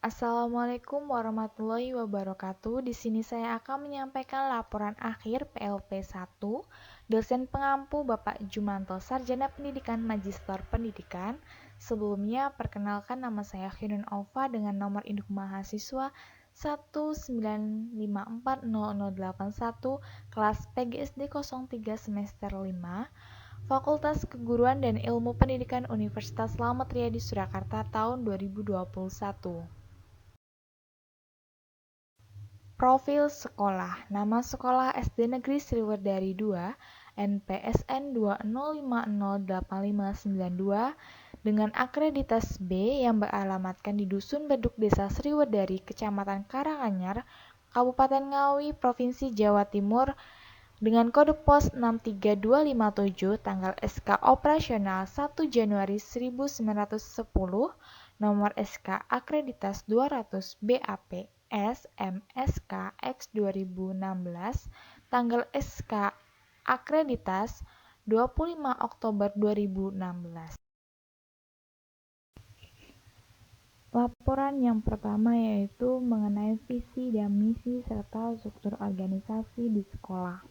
Assalamualaikum warahmatullahi wabarakatuh. Di sini saya akan menyampaikan laporan akhir PLP 1, dosen pengampu Bapak Jumanto, Sarjana Pendidikan Magister Pendidikan. Sebelumnya, perkenalkan nama saya Khirun Aufa dengan nomor induk mahasiswa 195400081, kelas PGSD 03 semester 5, Fakultas Keguruan dan Ilmu Pendidikan Universitas Slamet Riyadi Surakarta tahun 2021. Profil sekolah. Nama sekolah SD Negeri Sriwedari 2, NPSN 205085592 dengan akreditasi B yang beralamatkan di Dusun Beduk Desa Sriwedari, Kecamatan Karanganyar, Kabupaten Ngawi, Provinsi Jawa Timur dengan kode pos 63257, tanggal SK operasional 1 Januari 1910, nomor SK akreditas 200 BAP SMSK X 2016, tanggal SK akreditas 25 Oktober 2016. Laporan yang pertama yaitu mengenai visi dan misi serta struktur organisasi di sekolah.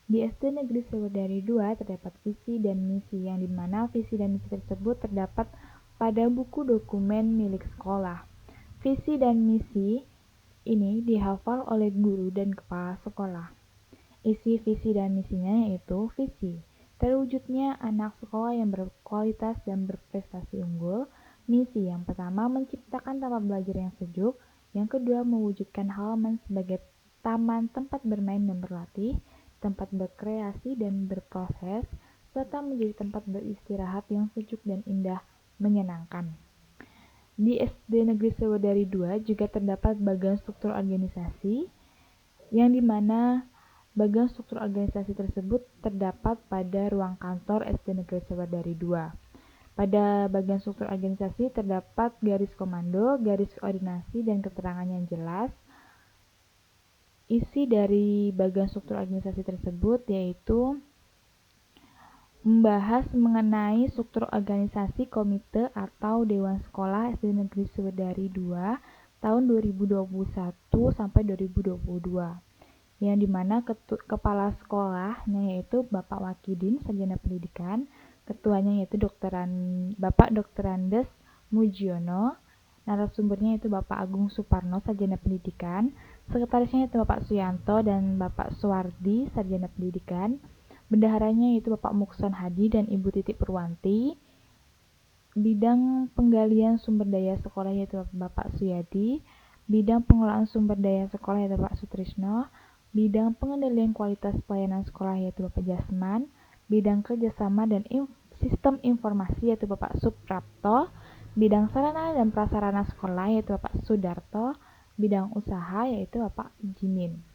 Di SD Negeri Sriwedari 2 terdapat visi dan misi, yang dimana visi dan misi tersebut terdapat pada buku dokumen milik sekolah. Visi dan misi ini dihafal oleh guru dan kepala sekolah. Isi visi dan misinya yaitu visi, terwujudnya anak sekolah yang berkualitas dan berprestasi unggul. Misi yang pertama, menciptakan tempat belajar yang sejuk. Yang kedua, mewujudkan halaman sebagai taman tempat bermain dan berlatih, tempat berkreasi dan berproses, serta menjadi tempat beristirahat yang sejuk dan indah menyenangkan. Di SD Negeri Sriwedari 2 juga terdapat bagian struktur organisasi, yang dimana bagian struktur organisasi tersebut terdapat pada ruang kantor SD Negeri Sriwedari 2. Pada bagian struktur organisasi terdapat garis komando, garis koordinasi, dan keterangan yang jelas. Isi dari bagian struktur organisasi tersebut yaitu membahas mengenai struktur organisasi komite atau Dewan Sekolah SD Negeri Sriwedari 2 tahun 2021 sampai 2022, yang dimana kepala sekolahnya yaitu Bapak Wakidin, Sarjana Pendidikan, ketuanya yaitu Bapak Dr. Andes Mujiono, narasumbernya yaitu Bapak Agung Suparno, Sarjana Pendidikan, sekretarisnya yaitu Bapak Suyanto dan Bapak Suwardi, Sarjana Pendidikan, bendaharanya yaitu Bapak Mukson Hadi dan Ibu Titik Purwanti, bidang penggalian sumber daya sekolah yaitu Bapak Suyadi, bidang pengelolaan sumber daya sekolah yaitu Bapak Sutrisno, bidang pengendalian kualitas pelayanan sekolah yaitu Bapak Jasman, bidang kerjasama dan sistem informasi yaitu Bapak Suprapto, bidang sarana dan prasarana sekolah yaitu Bapak Sudarto, bidang usaha yaitu Bapak Jimin.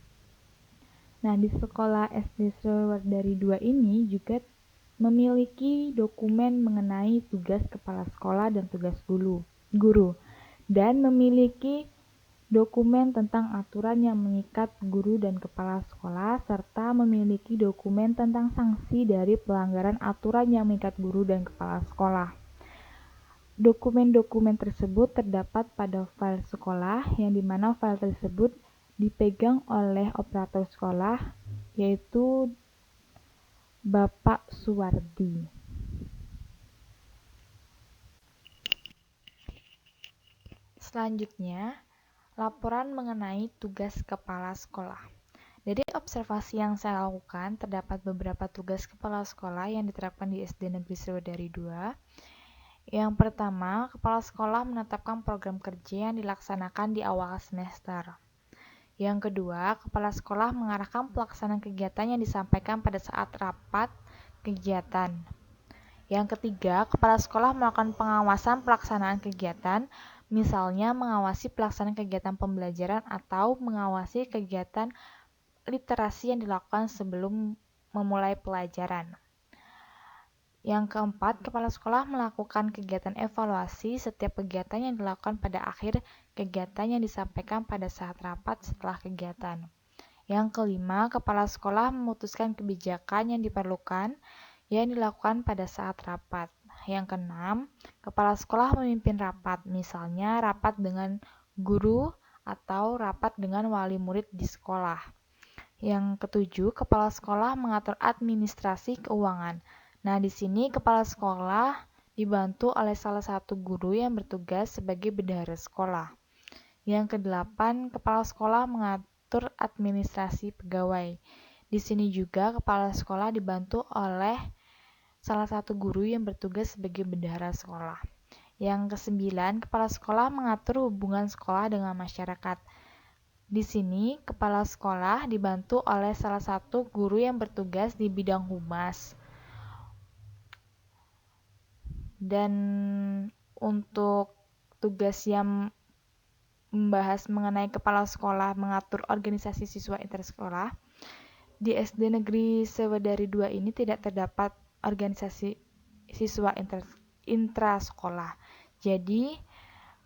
Nah, di sekolah SD Sriwedari 2 ini juga memiliki dokumen mengenai tugas kepala sekolah dan tugas guru, dan memiliki dokumen tentang aturan yang mengikat guru dan kepala sekolah, serta memiliki dokumen tentang sanksi dari pelanggaran aturan yang mengikat guru dan kepala sekolah. Dokumen-dokumen tersebut terdapat pada file sekolah, yang dimana file tersebut dipegang oleh operator sekolah yaitu Bapak Suwardi. Selanjutnya, laporan mengenai tugas kepala sekolah. Dari observasi yang saya lakukan, terdapat beberapa tugas kepala sekolah yang diterapkan di SD Negeri Sriwedari 2. Yang pertama, kepala sekolah menetapkan program kerja yang dilaksanakan di awal semester. Yang kedua, kepala sekolah mengarahkan pelaksanaan kegiatan yang disampaikan pada saat rapat kegiatan. Yang ketiga, kepala sekolah melakukan pengawasan pelaksanaan kegiatan, misalnya mengawasi pelaksanaan kegiatan pembelajaran atau mengawasi kegiatan literasi yang dilakukan sebelum memulai pelajaran. Yang keempat, kepala sekolah melakukan kegiatan evaluasi setiap kegiatan yang dilakukan pada akhir kegiatan yang disampaikan pada saat rapat setelah kegiatan. Yang kelima, kepala sekolah memutuskan kebijakan yang diperlukan yang dilakukan pada saat rapat. Yang keenam, kepala sekolah memimpin rapat, misalnya rapat dengan guru atau rapat dengan wali murid di sekolah. Yang ketujuh, kepala sekolah mengatur administrasi keuangan. Nah, di sini kepala sekolah dibantu oleh salah satu guru yang bertugas sebagai bendahara sekolah. Yang kedelapan, kepala sekolah mengatur administrasi pegawai. Di sini juga kepala sekolah dibantu oleh salah satu guru yang bertugas sebagai bendahara sekolah. Yang kesembilan, kepala sekolah mengatur hubungan sekolah dengan masyarakat. Di sini, kepala sekolah dibantu oleh salah satu guru yang bertugas di bidang humas. Dan untuk tugas yang membahas mengenai kepala sekolah mengatur organisasi siswa intersekolah, di SD Negeri Sewedari 2 ini tidak terdapat organisasi siswa intrasekolah. Jadi,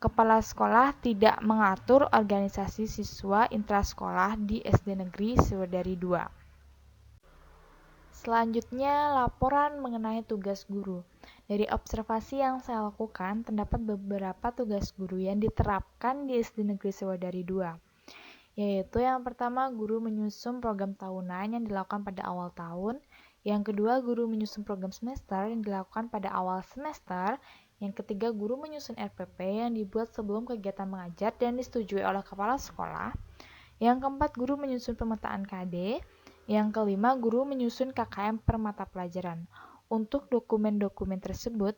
kepala sekolah tidak mengatur organisasi siswa intrasekolah di SD Negeri Sewedari 2. Selanjutnya, laporan mengenai tugas guru. Dari observasi yang saya lakukan, terdapat beberapa tugas guru yang diterapkan di SD Negeri Sewedari 2. Yaitu yang pertama, guru menyusun program tahunan yang dilakukan pada awal tahun. Yang kedua, guru menyusun program semester yang dilakukan pada awal semester. Yang ketiga, guru menyusun RPP yang dibuat sebelum kegiatan mengajar dan disetujui oleh kepala sekolah. Yang keempat, guru menyusun pemetaan KD. Yang kelima, guru menyusun KKM per mata pelajaran. Untuk dokumen-dokumen tersebut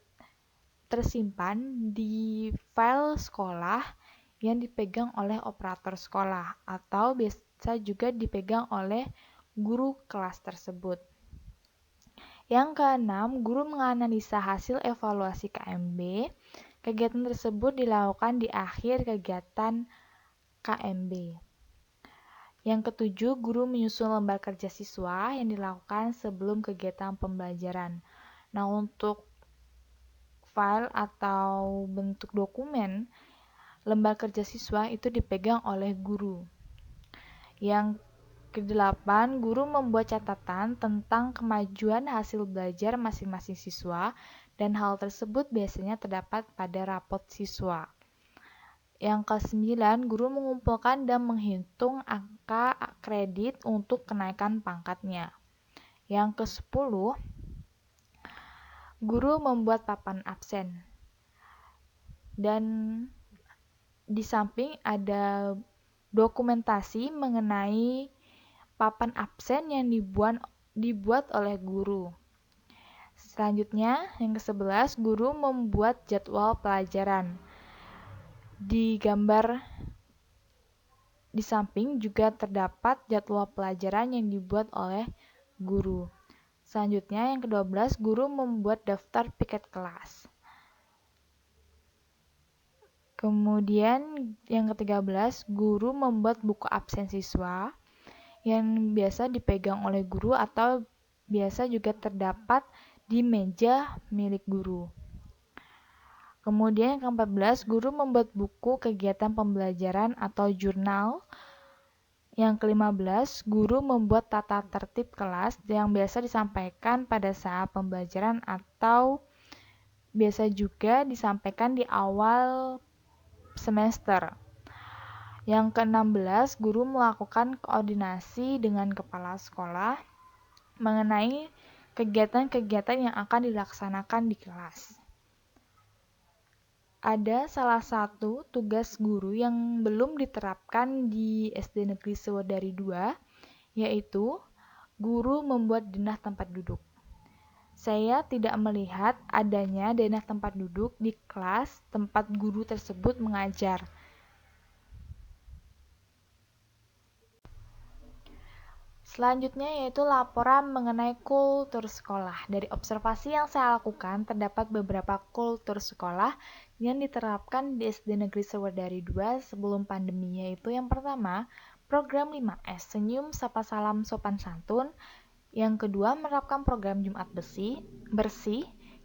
tersimpan di file sekolah yang dipegang oleh operator sekolah atau bisa juga dipegang oleh guru kelas tersebut. Yang keenam, guru menganalisa hasil evaluasi KMB. Kegiatan tersebut dilakukan di akhir kegiatan KMB. Yang ketujuh, guru menyusun lembar kerja siswa yang dilakukan sebelum kegiatan pembelajaran. Nah, untuk file atau bentuk dokumen lembar kerja siswa itu dipegang oleh guru. Yang kedelapan, guru membuat catatan tentang kemajuan hasil belajar masing-masing siswa dan hal tersebut biasanya terdapat pada rapot siswa. Yang kesembilan, guru mengumpulkan dan menghitung angka kredit untuk kenaikan pangkatnya. Yang kesepuluh, guru membuat papan absen. Dan di samping ada dokumentasi mengenai papan absen yang dibuat oleh guru. Selanjutnya, yang ke-11, guru membuat jadwal pelajaran. Di gambar di samping juga terdapat jadwal pelajaran yang dibuat oleh guru. Selanjutnya, yang ke-12, guru membuat daftar piket kelas. Kemudian yang ke-13, guru membuat buku absen siswa yang biasa dipegang oleh guru atau biasa juga terdapat di meja milik guru. Kemudian yang ke-14, guru membuat buku kegiatan pembelajaran atau jurnal. Yang ke-15, guru membuat tata tertib kelas yang biasa disampaikan pada saat pembelajaran atau biasa juga disampaikan di awal semester. Yang ke-16, guru melakukan koordinasi dengan kepala sekolah mengenai kegiatan-kegiatan yang akan dilaksanakan di kelas. Ada salah satu tugas guru yang belum diterapkan di SD Negeri Sewedari 2, yaitu guru membuat denah tempat duduk. Saya tidak melihat adanya denah tempat duduk di kelas tempat guru tersebut mengajar. Selanjutnya yaitu laporan mengenai kultur sekolah. Dari observasi yang saya lakukan, terdapat beberapa kultur sekolah yang diterapkan di SD Negeri Sewedari 2 sebelum pandemi, yaitu yang pertama, program 5S, senyum, sapa salam, sopan santun. Yang kedua, menerapkan program Jumat bersih.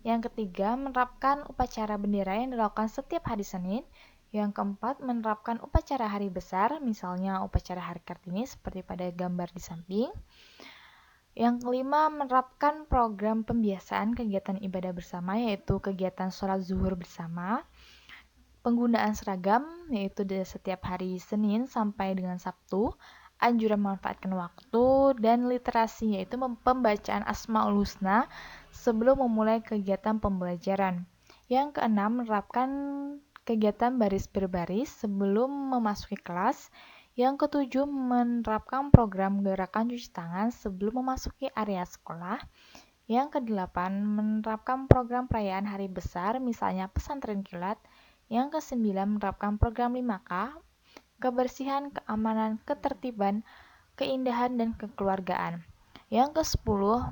Yang ketiga, menerapkan upacara bendera yang dilakukan setiap hari Senin. Yang keempat, menerapkan upacara hari besar, misalnya upacara hari Kartini seperti pada gambar di samping. Yang kelima, menerapkan program pembiasaan kegiatan ibadah bersama, yaitu kegiatan sholat zuhur bersama. Penggunaan seragam, yaitu dari setiap hari Senin sampai dengan Sabtu, anjuran memanfaatkan waktu, dan literasi, yaitu pembacaan Asmaul Husna sebelum memulai kegiatan pembelajaran. Yang keenam, menerapkan kegiatan baris berbaris sebelum memasuki kelas. Yang ketujuh, menerapkan program gerakan cuci tangan sebelum memasuki area sekolah. Yang kedelapan, menerapkan program perayaan hari besar, misalnya pesantren kilat. Yang kesembilan, menerapkan program 5K, kebersihan, keamanan, ketertiban, keindahan, dan kekeluargaan. Yang kesepuluh,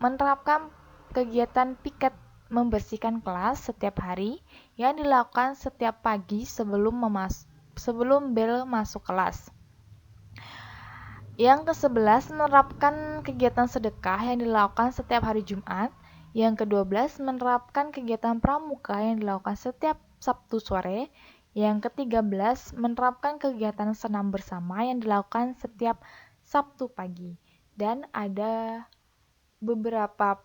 menerapkan kegiatan piket membersihkan kelas setiap hari yang dilakukan setiap pagi sebelum bel masuk kelas. Yang ke-11, menerapkan kegiatan sedekah yang dilakukan setiap hari Jumat. Yang ke-12, menerapkan kegiatan pramuka yang dilakukan setiap Sabtu sore. Yang ke-13, menerapkan kegiatan senam bersama yang dilakukan setiap Sabtu pagi. Dan ada beberapa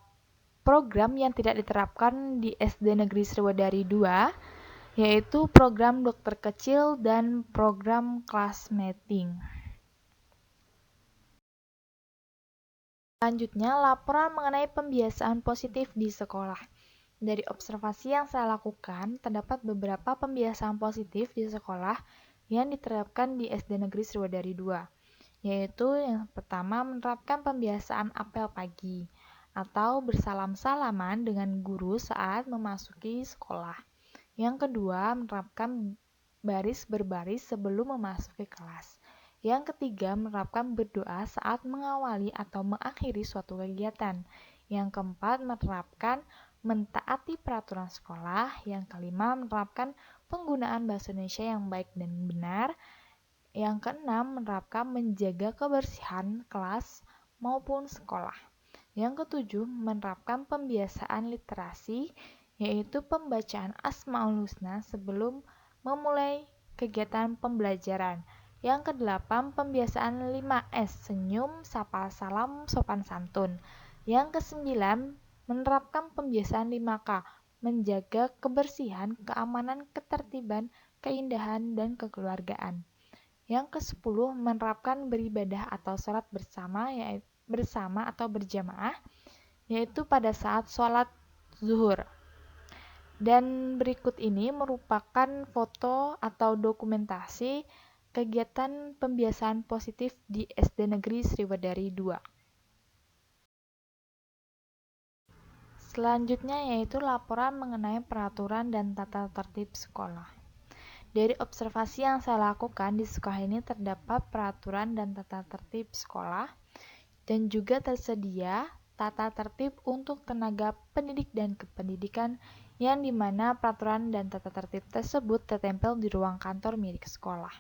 program yang tidak diterapkan di SD Negeri Sriwedari 2, yaitu program dokter kecil dan program classmating. Selanjutnya, laporan mengenai pembiasaan positif di sekolah. Dari observasi yang saya lakukan, terdapat beberapa pembiasaan positif di sekolah yang diterapkan di SD Negeri Sriwedari 2, yaitu yang pertama, menerapkan pembiasaan apel pagi atau bersalam-salaman dengan guru saat memasuki sekolah. Yang kedua, menerapkan baris berbaris sebelum memasuki kelas. Yang ketiga, menerapkan berdoa saat mengawali atau mengakhiri suatu kegiatan. Yang keempat, menerapkan mentaati peraturan sekolah. Yang kelima, menerapkan penggunaan bahasa Indonesia yang baik dan benar. Yang keenam, menerapkan menjaga kebersihan kelas maupun sekolah. Yang ketujuh, menerapkan pembiasaan literasi, yaitu pembacaan Asmaul Husna sebelum memulai kegiatan pembelajaran. Yang kedelapan, pembiasaan 5S, senyum, sapa salam, sopan santun. Yang kesembilan, menerapkan pembiasaan 5K, menjaga kebersihan, keamanan, ketertiban, keindahan, dan kekeluargaan. Yang ke-10, menerapkan beribadah atau sholat bersama atau berjamaah, yaitu pada saat sholat zuhur. Dan berikut ini merupakan foto atau dokumentasi kegiatan pembiasaan positif di SD Negeri Sriwedari 2. Selanjutnya yaitu laporan mengenai peraturan dan tata tertib sekolah. Dari observasi yang saya lakukan di sekolah ini terdapat peraturan dan tata tertib sekolah dan juga tersedia tata tertib untuk tenaga pendidik dan kependidikan yang dimana peraturan dan tata tertib tersebut tertempel di ruang kantor milik sekolah.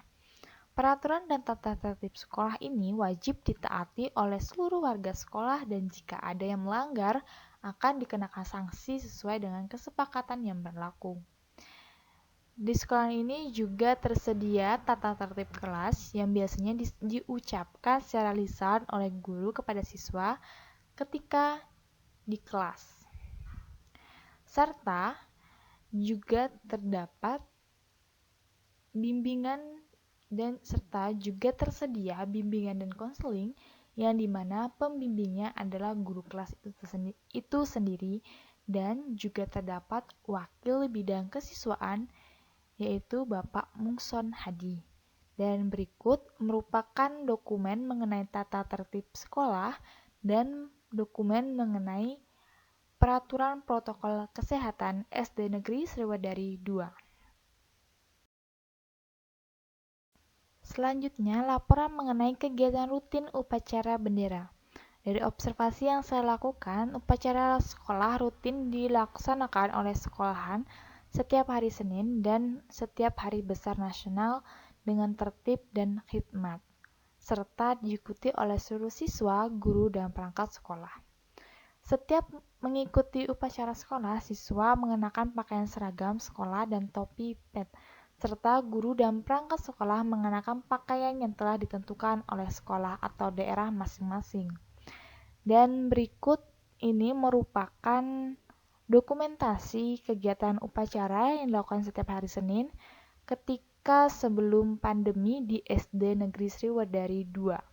Peraturan dan tata tertib sekolah ini wajib ditaati oleh seluruh warga sekolah dan jika ada yang melanggar akan dikenakan sanksi sesuai dengan kesepakatan yang berlaku. Di sekolah ini juga tersedia tata tertib kelas yang biasanya diucapkan secara lisan oleh guru kepada siswa ketika di kelas. Serta juga terdapat tersedia bimbingan dan konseling yang dimana pembimbingnya adalah guru kelas itu sendiri dan juga terdapat wakil bidang kesiswaan yaitu Bapak Mungson Hadi. Dan berikut merupakan dokumen mengenai tata tertib sekolah dan dokumen mengenai peraturan protokol kesehatan SD Negeri Sriwedari 2. Selanjutnya, laporan mengenai kegiatan rutin upacara bendera. Dari observasi yang saya lakukan, upacara sekolah rutin dilaksanakan oleh sekolahan setiap hari Senin dan setiap hari besar nasional dengan tertib dan khidmat, serta diikuti oleh seluruh siswa, guru, dan perangkat sekolah. Setiap mengikuti upacara sekolah, siswa mengenakan pakaian seragam sekolah dan topi pet, serta guru dan perangkat sekolah mengenakan pakaian yang telah ditentukan oleh sekolah atau daerah masing-masing. Dan berikut ini merupakan Dokumentasi kegiatan upacara yang dilakukan setiap hari Senin ketika sebelum pandemi di SD Negeri Sriwedari 2.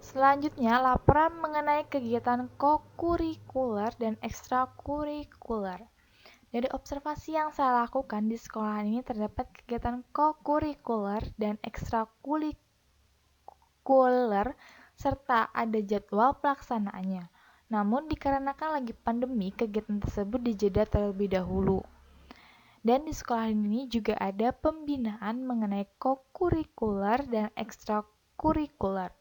Selanjutnya, laporan mengenai kegiatan kokurikuler dan ekstrakurikuler. Dari observasi yang saya lakukan di sekolah ini terdapat kegiatan kokurikuler dan ekstrakurikuler serta ada jadwal pelaksanaannya. Namun dikarenakan lagi pandemi, kegiatan tersebut dijeda terlebih dahulu. Dan di sekolah ini juga ada pembinaan mengenai kokurikuler dan ekstrakurikuler.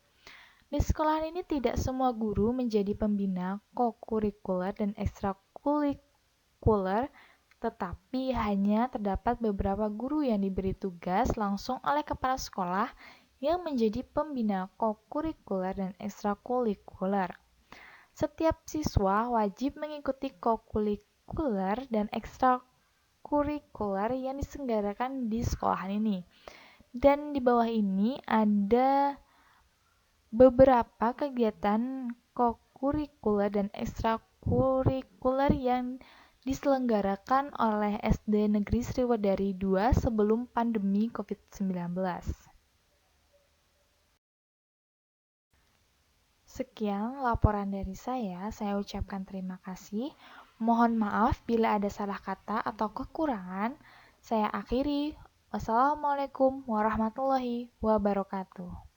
Di sekolah ini tidak semua guru menjadi pembina kokurikuler dan ekstrakurikuler, tetapi hanya terdapat beberapa guru yang diberi tugas langsung oleh kepala sekolah yang menjadi pembina kokurikuler dan ekstrakurikuler. Setiap siswa wajib mengikuti kokurikuler dan ekstrakurikuler yang diselenggarakan di sekolahan ini. Dan di bawah ini ada beberapa kegiatan kokurikuler dan ekstrakurikuler yang diselenggarakan oleh SD Negeri Sriwedari 2 sebelum pandemi COVID-19. Sekian laporan dari saya ucapkan terima kasih. Mohon maaf bila ada salah kata atau kekurangan. Saya akhiri. Wassalamualaikum warahmatullahi wabarakatuh.